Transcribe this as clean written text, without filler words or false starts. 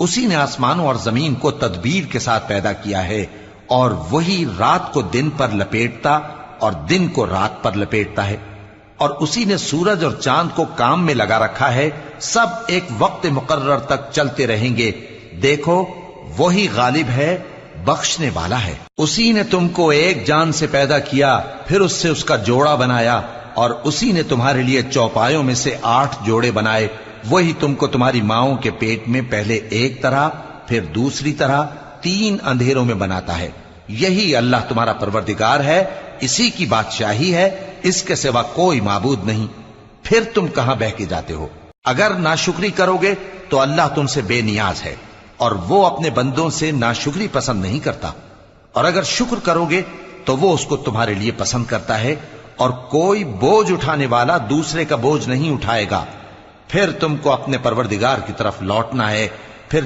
اسی نے آسمانوں اور زمین کو تدبیر کے ساتھ پیدا کیا ہے، اور وہی رات کو دن پر لپیٹتا اور دن کو رات پر لپیٹتا ہے، اور اسی نے سورج اور چاند کو کام میں لگا رکھا ہے، سب ایک وقت مقرر تک چلتے رہیں گے، دیکھو وہی غالب ہے، بخشنے والا ہے۔ اسی نے تم کو ایک جان سے پیدا کیا، پھر اس سے اس کا جوڑا بنایا، اور اسی نے تمہارے لیے چوپایوں میں سے 8 جوڑے بنائے، وہی تم کو تمہاری ماؤں کے پیٹ میں پہلے ایک طرح پھر دوسری طرح 3 اندھیروں میں بناتا ہے۔ یہی اللہ تمہارا پروردگار ہے، اسی کی بادشاہی ہے، اس کے سوا کوئی معبود نہیں، پھر تم کہاں بہ کے جاتے ہو؟ اگر ناشکری کرو گے تو اللہ تم سے بے نیاز ہے، اور وہ اپنے بندوں سے ناشکری پسند نہیں کرتا، اور اگر شکر کرو گے تو وہ اس کو تمہارے لیے پسند کرتا ہے، اور کوئی بوجھ اٹھانے والا دوسرے کا بوجھ نہیں اٹھائے گا۔ پھر تم کو اپنے پروردگار کی طرف لوٹنا ہے،